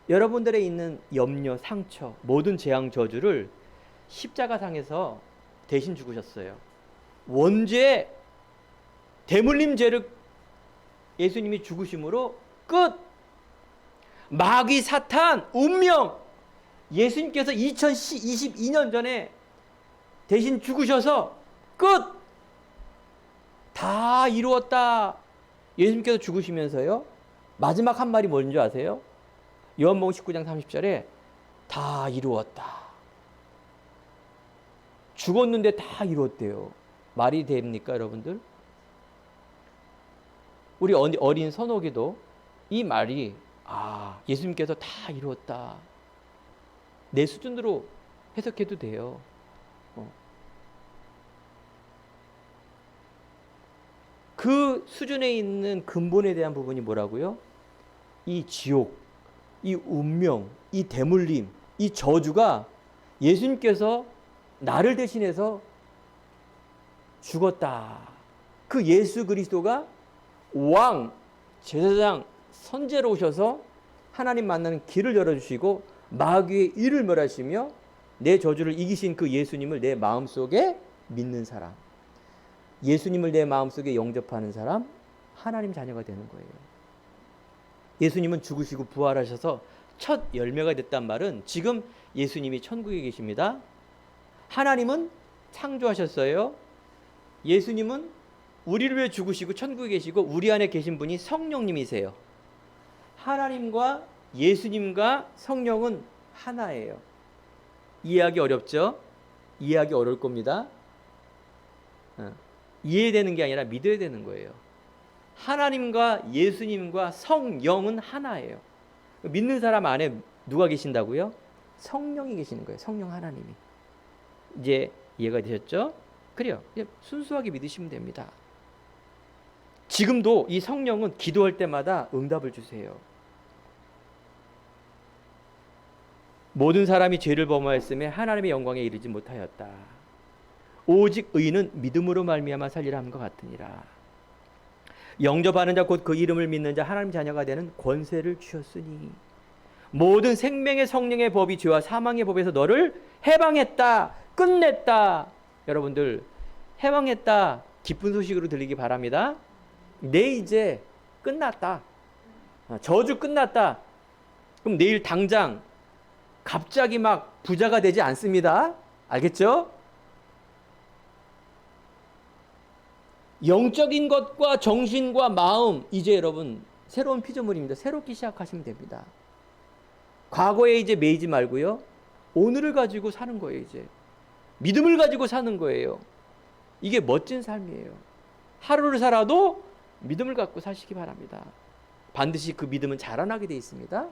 여러분들의 있는 염려, 상처, 모든 재앙, 저주를 십자가상에서 대신 죽으셨어요. 원죄, 대물림 죄를 예수님이 죽으심으로 끝. 마귀, 사탄, 운명, 예수님께서 2022년 전에 대신 죽으셔서 끝. 다 이루었다. 예수님께서 죽으시면서요 마지막 한 말이 뭔지 아세요? 요한복음 19장 30절에 다 이루었다. 죽었는데 다 이루었대요. 말이 됩니까 여러분들? 우리 어린 선옥이도 이 말이 예수님께서 다 이루었다 내 수준으로 해석해도 돼요. 그 수준에 있는 근본에 대한 부분이 뭐라고요? 이 지옥, 이 운명, 이 대물림, 이 저주가 예수님께서 나를 대신해서 죽었다. 그 예수 그리스도가 왕, 제사장, 선제로 오셔서 하나님 만나는 길을 열어주시고 마귀의 일을 멸하시며 내 저주를 이기신 그 예수님을 내 마음속에 믿는 사람, 예수님을 내 마음속에 영접하는 사람, 하나님 자녀가 되는 거예요. 예수님은 죽으시고 부활하셔서 첫 열매가 됐단 말은 지금 예수님이 천국에 계십니다. 하나님은 창조하셨어요. 예수님은 우리를 위해 죽으시고 천국에 계시고 우리 안에 계신 분이 성령님이세요. 하나님과 예수님과 성령은 하나예요. 이해하기 어렵죠? 이해하기 어려울 겁니다. 이해되는 게 아니라 믿어야 되는 거예요. 하나님과 예수님과 성령은 하나예요. 믿는 사람 안에 누가 계신다고요? 성령이 계시는 거예요. 성령 하나님이. 이제 이해가 되셨죠? 그래요. 그냥 순수하게 믿으시면 됩니다. 지금도 이 성령은 기도할 때마다 응답을 주세요. 모든 사람이 죄를 범하였음에 하나님의 영광에 이르지 못하였다. 오직 의인은 믿음으로 말미암아 살리라 함과 같으니라. 영접하는 자 곧 그 이름을 믿는 자 하나님 자녀가 되는 권세를 주셨으니 모든 생명의 성령의 법이 죄와 사망의 법에서 너를 해방했다. 끝냈다. 여러분들 해방했다. 기쁜 소식으로 들리기 바랍니다. 이제 끝났다. 저주 끝났다. 그럼 내일 당장 갑자기 막 부자가 되지 않습니다. 알겠죠? 영적인 것과 정신과 마음, 이제 여러분 새로운 피조물입니다. 새롭게 시작하시면 됩니다. 과거에 이제 매이지 말고요. 오늘을 가지고 사는 거예요. 이제 믿음을 가지고 사는 거예요. 이게 멋진 삶이에요. 하루를 살아도 믿음을 갖고 사시기 바랍니다. 반드시 그 믿음은 자라나게 돼 있습니다.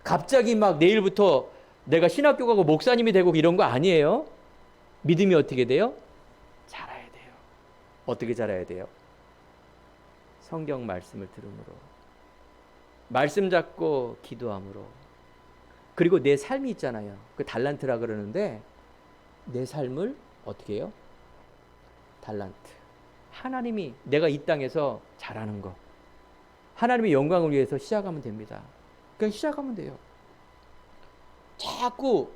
갑자기 막 내일부터 내가 신학교 가고 목사님이 되고 이런 거 아니에요. 믿음이 어떻게 돼요? 자라야 돼요. 어떻게 자라야 돼요? 성경 말씀을 들음으로, 말씀 잡고 기도함으로, 그리고 내 삶이 있잖아요. 그 달란트라 그러는데 내 삶을 어떻게 해요? 달란트. 하나님이 내가 이 땅에서 잘하는 거, 하나님의 영광을 위해서 시작하면 됩니다. 그냥 시작하면 돼요. 자꾸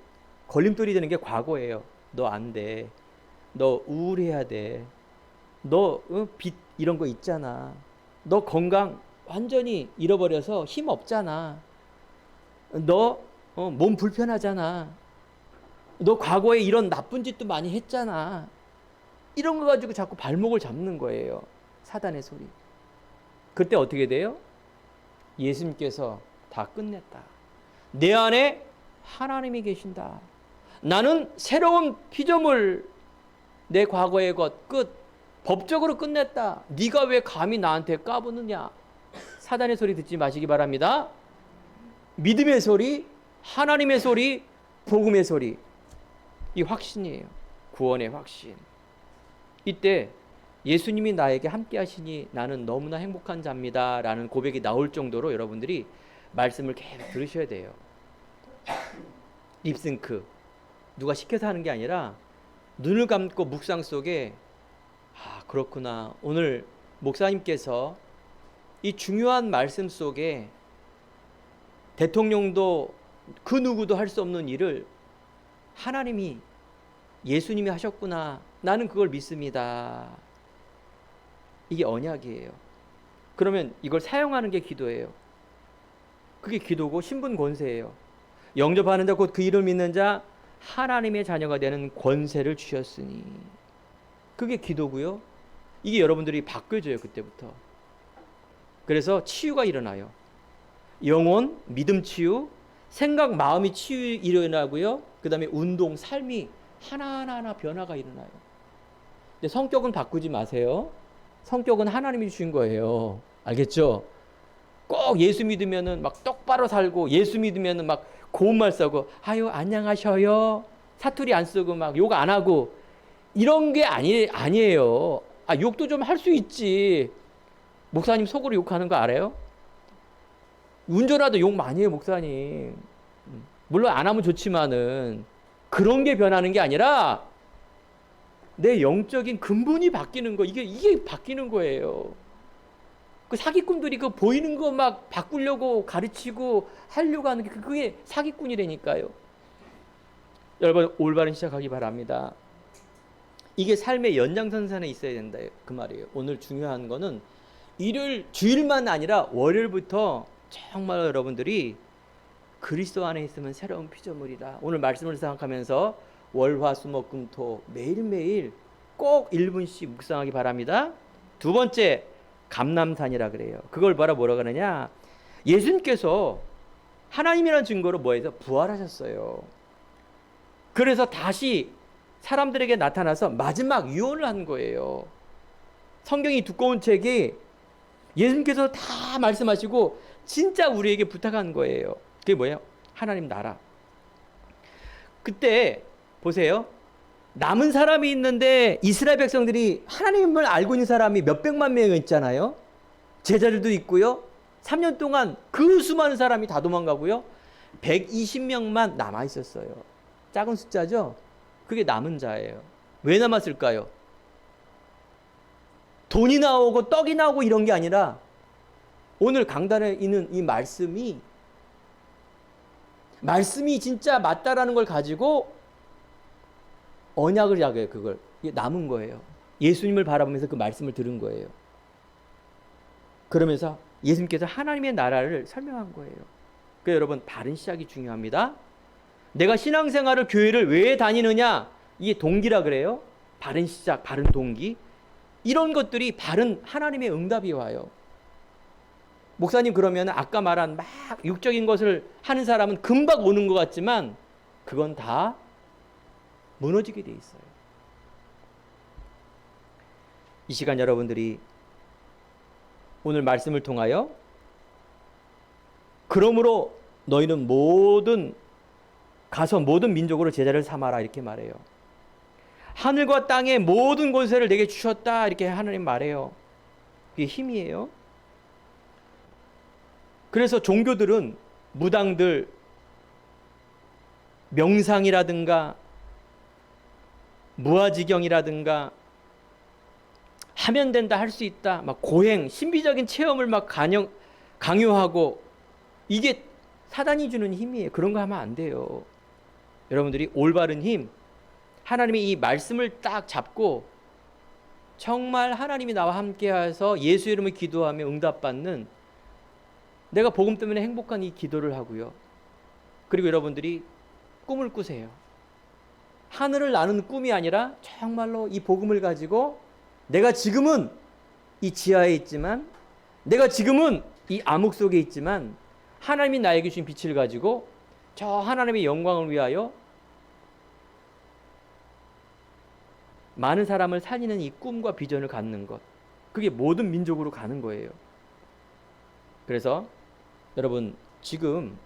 걸림돌이 되는 게 과거예요. 너 안 돼. 너 우울해야 돼. 너 빚 이런 거 있잖아. 너 건강 완전히 잃어버려서 힘 없잖아. 너 몸 불편하잖아. 너 과거에 이런 나쁜 짓도 많이 했잖아. 이런 거 가지고 자꾸 발목을 잡는 거예요. 사단의 소리. 그때 어떻게 돼요? 예수님께서 다 끝냈다. 내 안에 하나님이 계신다. 나는 새로운 피조물, 내 과거의 것 끝. 법적으로 끝냈다. 네가 왜 감히 나한테 까부느냐. 사단의 소리 듣지 마시기 바랍니다. 믿음의 소리, 하나님의 소리, 복음의 소리. 이 확신이에요. 구원의 확신. 이때 예수님이 나에게 함께 하시니 나는 너무나 행복한 자입니다 라는 고백이 나올 정도로 여러분들이 말씀을 계속 들으셔야 돼요. 립싱크. 누가 시켜서 하는 게 아니라 눈을 감고 묵상 속에 그렇구나. 오늘 목사님께서 이 중요한 말씀 속에 대통령도 그 누구도 할 수 없는 일을 하나님이 예수님이 하셨구나. 나는 그걸 믿습니다. 이게 언약이에요. 그러면 이걸 사용하는 게 기도예요. 그게 기도고 신분 권세예요. 영접하는 자 곧 그 이름을 믿는 자 하나님의 자녀가 되는 권세를 주셨으니. 그게 기도고요. 이게 여러분들이 바뀌어져요. 그때부터. 그래서 치유가 일어나요. 영혼, 믿음 치유, 생각, 마음이 치유 일어나고요. 그 다음에 운동, 삶이 하나하나 변화가 일어나요. 근데 성격은 바꾸지 마세요. 성격은 하나님이 주신 거예요. 알겠죠? 꼭 예수 믿으면은 막 똑바로 살고, 예수 믿으면은 막 고운 말 쓰고, 아유 안녕하셔요, 사투리 안 쓰고 막 욕 안 하고, 이런 게 아니에요. 욕도 좀 할 수 있지. 목사님 속으로 욕하는 거 알아요? 운전하도 욕 많이 해요, 목사님. 물론 안 하면 좋지만은 그런 게 변하는 게 아니라 내 영적인 근본이 바뀌는 거. 이게 바뀌는 거예요. 그 사기꾼들이 그 보이는 거 막 바꾸려고 가르치고 하려고 하는 게 그게 사기꾼이라니까요. 여러분 올바른 시작하기 바랍니다. 이게 삶의 연장선상에 있어야 된다 그 말이에요. 오늘 중요한 거는 일요일 주일만 아니라 월요일부터 정말 여러분들이 그리스도 안에 있으면 새로운 피조물이다. 오늘 말씀을 생각하면서 월화수목금토 매일매일 꼭 1분씩 묵상하기 바랍니다. 두 번째, 감람산이라 그래요. 그걸 뭐라 그러냐? 예수님께서 하나님이라는 증거로 뭐해서 부활하셨어요. 그래서 다시 사람들에게 나타나서 마지막 유언을 한 거예요. 성경이 두꺼운 책이 예수님께서 다 말씀하시고 진짜 우리에게 부탁한 거예요. 그게 뭐예요? 하나님 나라. 그때 보세요. 남은 사람이 있는데 이스라엘 백성들이 하나님을 알고 있는 사람이 몇백만 명 있잖아요. 제자들도 있고요. 3년 동안 그 수많은 사람이 다 도망가고요. 120명만 남아 있었어요. 작은 숫자죠? 그게 남은 자예요. 왜 남았을까요? 돈이 나오고 떡이 나오고 이런 게 아니라 오늘 강단에 있는 이 말씀이 진짜 맞다라는 걸 가지고 언약을 약해요. 그걸 남은 거예요. 예수님을 바라보면서 그 말씀을 들은 거예요. 그러면서 예수님께서 하나님의 나라를 설명한 거예요. 그러니까 여러분 바른 시작이 중요합니다. 내가 신앙생활을 교회를 왜 다니느냐, 이게 동기라 그래요. 바른 시작, 바른 동기. 이런 것들이 바른 하나님의 응답이 와요. 목사님 그러면 아까 말한 막 육적인 것을 하는 사람은 금방 오는 것 같지만 그건 다 무너지게 돼 있어요. 이 시간 여러분들이 오늘 말씀을 통하여 그러므로 너희는 가서 모든 민족으로 제자를 삼아라 이렇게 말해요. 하늘과 땅의 모든 권세를 내게 주셨다 이렇게 하나님 말해요. 그게 힘이에요. 그래서 종교들은 무당들 명상이라든가 무아지경이라든가 하면 된다, 할 수 있다, 막 고행, 신비적인 체험을 막 강요하고, 이게 사단이 주는 힘이에요. 그런 거 하면 안 돼요. 여러분들이 올바른 힘, 하나님이 이 말씀을 딱 잡고 정말 하나님이 나와 함께해서 예수 이름을 기도하며 응답받는, 내가 복음 때문에 행복한 이 기도를 하고요. 그리고 여러분들이 꿈을 꾸세요. 하늘을 나는 꿈이 아니라 정말로 이 복음을 가지고 내가 지금은 이 지하에 있지만, 내가 지금은 이 암흑 속에 있지만 하나님이 나에게 주신 빛을 가지고 저 하나님의 영광을 위하여 많은 사람을 살리는 이 꿈과 비전을 갖는 것, 그게 모든 민족으로 가는 거예요. 그래서 여러분 지금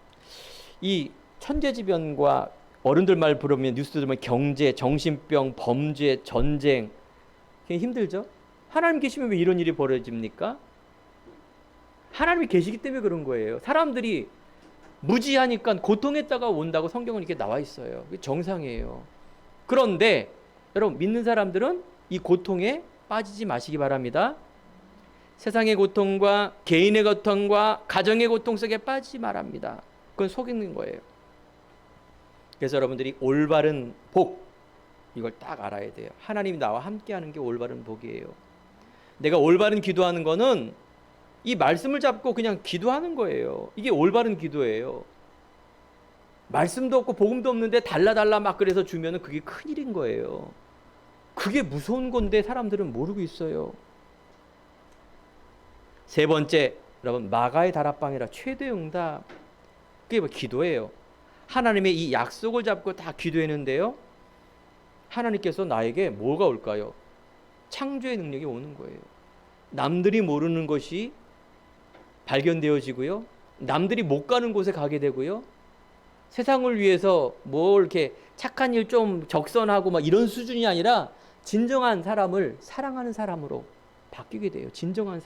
이 천재지변과 어른들 말 부르면 뉴스 들으면 경제, 정신병, 범죄, 전쟁. 그게 힘들죠? 하나님 계시면 왜 이런 일이 벌어집니까? 하나님이 계시기 때문에 그런 거예요. 사람들이 무지하니까 고통했다가 온다고 성경은 이렇게 나와 있어요. 그게 정상이에요. 그런데 여러분 믿는 사람들은 이 고통에 빠지지 마시기 바랍니다. 세상의 고통과 개인의 고통과 가정의 고통 속에 빠지지 말합니다. 그건 속이는 거예요. 그래서 여러분들이 올바른 복, 이걸 딱 알아야 돼요. 하나님이 나와 함께하는 게 올바른 복이에요. 내가 올바른 기도하는 거는 이 말씀을 잡고 그냥 기도하는 거예요. 이게 올바른 기도예요. 말씀도 없고 복음도 없는데 달라달라 막 그래서 주면은 그게 큰일인 거예요. 그게 무서운 건데 사람들은 모르고 있어요. 세 번째, 여러분 마가의 다락방이라 최대 응답. 그게 뭐 기도예요. 하나님의 이 약속을 잡고 다 기도했는데요. 하나님께서 나에게 뭐가 올까요? 창조의 능력이 오는 거예요. 남들이 모르는 것이 발견되어지고요. 남들이 못 가는 곳에 가게 되고요. 세상을 위해서 뭐 이렇게 착한 일 좀 적선하고 막 이런 수준이 아니라 진정한 사람을 사랑하는 사람으로 바뀌게 돼요. 진정한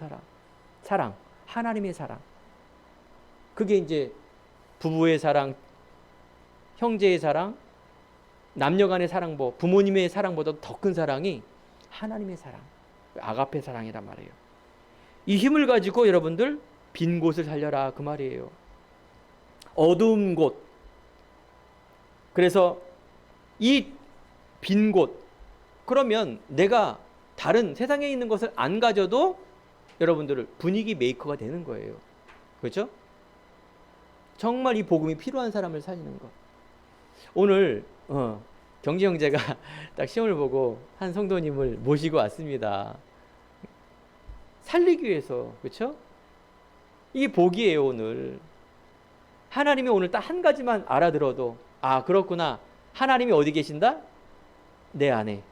사랑, 하나님의 사랑. 그게 이제 부부의 사랑, 형제의 사랑, 남녀간의 사랑, 부모님의 사랑보다 더 큰 사랑이 하나님의 사랑, 아가페 사랑이란 말이에요. 이 힘을 가지고 여러분들 빈 곳을 살려라 그 말이에요. 어두운 곳. 그래서 이 빈 곳, 그러면 내가 다른 세상에 있는 것을 안 가져도 여러분들을 분위기 메이커가 되는 거예요. 그렇죠? 정말 이 복음이 필요한 사람을 살리는 것. 오늘 경제 형제가 딱 시험을 보고 한 성도님을 모시고 왔습니다. 살리기 위해서. 그렇죠? 이게 복이에요. 오늘 하나님이 오늘 딱 한 가지만 알아들어도 아 그렇구나, 하나님이 어디 계신다? 내 안에.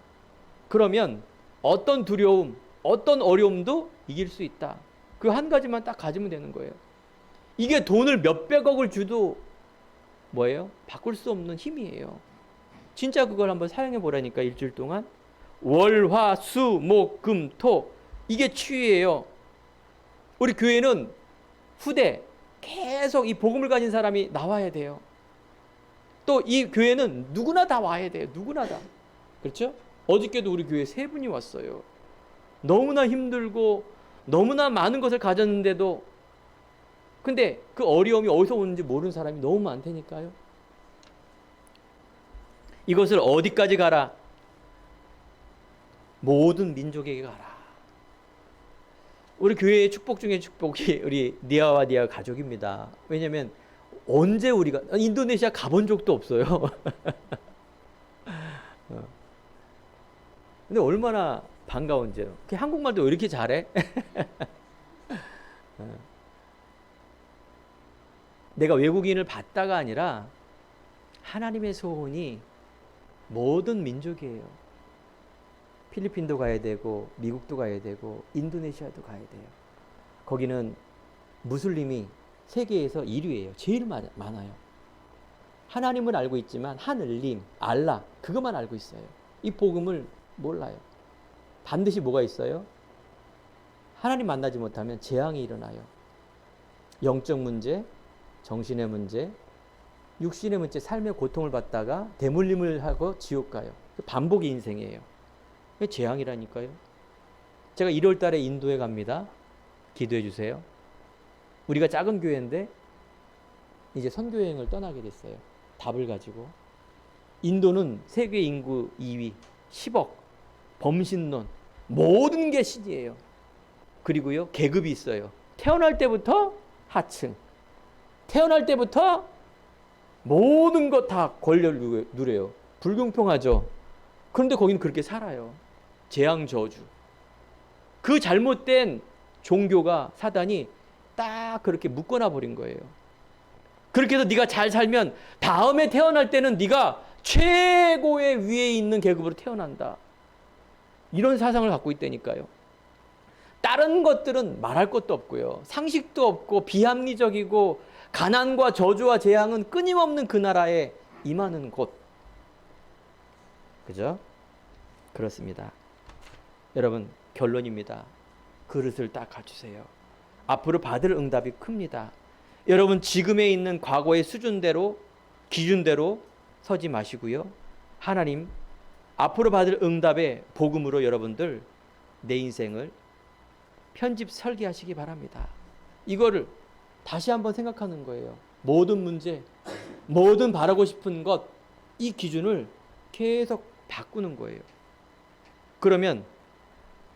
그러면 어떤 두려움, 어떤 어려움도 이길 수 있다. 그 한 가지만 딱 가지면 되는 거예요. 이게 돈을 몇백억을 주도 뭐예요? 바꿀 수 없는 힘이에요. 진짜 그걸 한번 사용해 보라니까. 일주일 동안 월, 화, 수, 목, 금, 토. 이게 치유예요. 우리 교회는 후대 계속 이 복음을 가진 사람이 나와야 돼요. 또 이 교회는 누구나 다 와야 돼요. 누구나 다. 그렇죠? 어저께도 우리 교회 3분이 왔어요. 너무나 힘들고 너무나 많은 것을 가졌는데도, 근데 그 어려움이 어디서 오는지 모르는 사람이 너무 많다니까요. 이것을 어디까지 가라? 모든 민족에게 가라. 우리 교회의 축복 중에 축복이 우리 니아와 니아 가족입니다. 왜냐하면 언제 우리가 인도네시아 가본 적도 없어요. 근데 얼마나 반가운지요. 한국말도 왜 이렇게 잘해? 내가 외국인을 봤다가 아니라 하나님의 소원이 모든 민족이에요. 필리핀도 가야 되고 미국도 가야 되고 인도네시아도 가야 돼요. 거기는 무슬림이 세계에서 1위예요. 제일 많아요. 하나님을 알고 있지만 하늘님, 알라 그것만 알고 있어요. 이 복음을 몰라요. 반드시 뭐가 있어요? 하나님 만나지 못하면 재앙이 일어나요. 영적 문제, 정신의 문제, 육신의 문제, 삶의 고통을 받다가 대물림을 하고 지옥 가요. 반복의 인생이에요. 재앙이라니까요. 제가 1월 달에 인도에 갑니다. 기도해 주세요. 우리가 작은 교회인데 이제 선교여행을 떠나게 됐어요. 답을 가지고. 인도는 세계 인구 2위, 10억, 범신론, 모든 게 신이에요. 그리고요, 계급이 있어요. 태어날 때부터 하층, 태어날 때부터 모든 것 다 권력 누려요. 불공평하죠. 그런데 거기는 그렇게 살아요. 재앙 저주. 그 잘못된 종교가 사단이 딱 그렇게 묶어놔 버린 거예요. 그렇게 해서 네가 잘 살면 다음에 태어날 때는 네가 최고의 위에 있는 계급으로 태어난다. 이런 사상을 갖고 있다니까요. 다른 것들은 말할 것도 없고요. 상식도 없고 비합리적이고 가난과 저주와 재앙은 끊임없는 그 나라에 임하는 곳. 그죠? 그렇습니다. 여러분, 결론입니다. 그릇을 딱 갖추세요. 앞으로 받을 응답이 큽니다. 여러분, 지금에 있는 과거의 수준대로, 기준대로 서지 마시고요. 하나님, 앞으로 받을 응답의 복음으로 여러분들 내 인생을 편집 설계하시기 바랍니다. 이거를 다시 한번 생각하는 거예요. 모든 문제, 모든 바라고 싶은 것, 이 기준을 계속 바꾸는 거예요. 그러면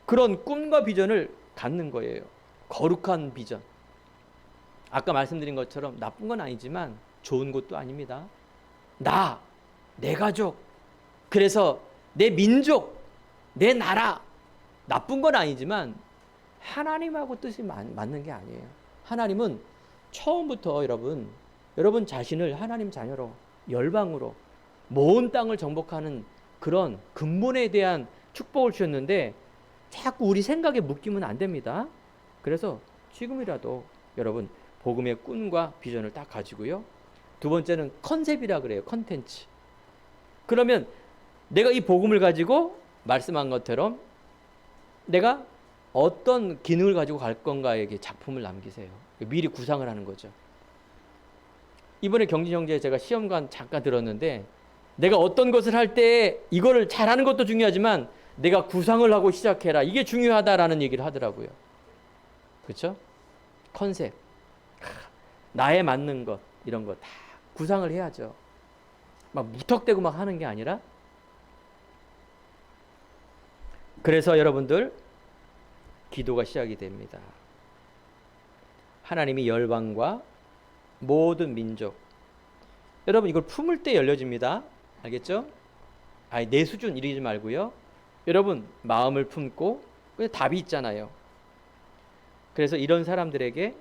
그런 꿈과 비전을 갖는 거예요. 거룩한 비전. 아까 말씀드린 것처럼 나쁜 건 아니지만 좋은 것도 아닙니다. 내 가족, 그래서 내 민족, 내 나라, 나쁜 건 아니지만 하나님하고 뜻이 맞는 게 아니에요. 하나님은 처음부터 여러분 자신을 하나님 자녀로, 열방으로 모은 땅을 정복하는 그런 근본에 대한 축복을 주셨는데 자꾸 우리 생각에 묶이면 안 됩니다. 그래서 지금이라도 여러분 복음의 꿈과 비전을 딱 가지고요. 두 번째는 컨셉이라 그래요. 컨텐츠. 그러면 내가 이 복음을 가지고 말씀한 것처럼 내가 어떤 기능을 가지고 갈 건가에게 작품을 남기세요. 미리 구상을 하는 거죠. 이번에 경진형제 제가 시험관 잠깐 들었는데 내가 어떤 것을 할 때 이거를 잘하는 것도 중요하지만 내가 구상을 하고 시작해라. 이게 중요하다라는 얘기를 하더라고요. 그렇죠? 컨셉. 나에 맞는 것, 이런 거 다 구상을 해야죠. 막 무턱대고 막 하는 게 아니라. 그래서 여러분들 기도가 시작이 됩니다. 하나님이 열방과 모든 민족. 여러분 이걸 품을 때 열려집니다. 알겠죠? 내 수준 이러지 말고요. 여러분 마음을 품고 답이 있잖아요. 그래서 이런 사람들에게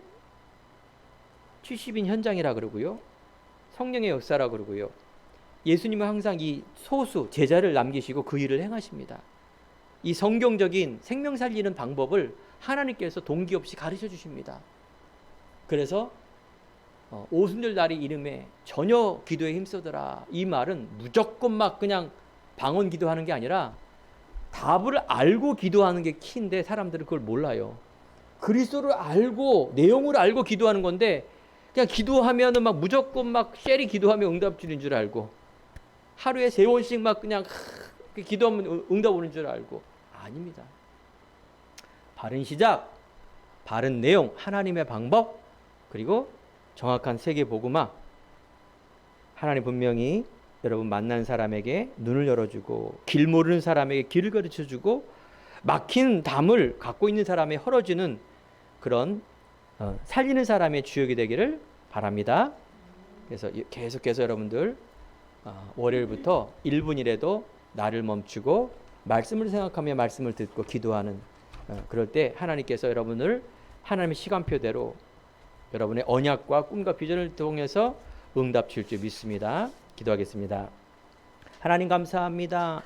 70인 현장이라 그러고요. 성령의 역사라 그러고요. 예수님은 항상 이 소수 제자를 남기시고 그 일을 행하십니다. 이 성경적인 생명 살리는 방법을 하나님께서 동기 없이 가르쳐 주십니다. 그래서 오순절 날이 이름에 전혀 기도에 힘쓰더라. 이 말은 무조건 막 그냥 방언 기도하는 게 아니라 답을 알고 기도하는 게 키인데 사람들은 그걸 몰라요. 그리스도를 알고 내용을 알고 기도하는 건데 그냥 기도하면은 막 무조건 막 쉐리 기도하면 응답 주는 줄 알고 하루에 3번씩 막 그냥 기도하면 응답 오는 줄 알고 아닙니다. 바른 시작, 바른 내용, 하나님의 방법, 그리고 정확한 세계 복음화. 하나님 분명히 여러분 만난 사람에게 눈을 열어주고 길 모르는 사람에게 길을 가르쳐주고 막힌 담을 갖고 있는 사람의 헐어지는 그런 살리는 사람의 주역이 되기를 바랍니다. 그래서 계속해서 여러분들 월요일부터 1분이라도 나를 멈추고 말씀을 생각하며 말씀을 듣고 기도하는 그럴 때 하나님께서 여러분을 하나님의 시간표대로 여러분의 언약과 꿈과 비전을 통해서 응답 줄 줄 믿습니다. 기도하겠습니다. 하나님 감사합니다.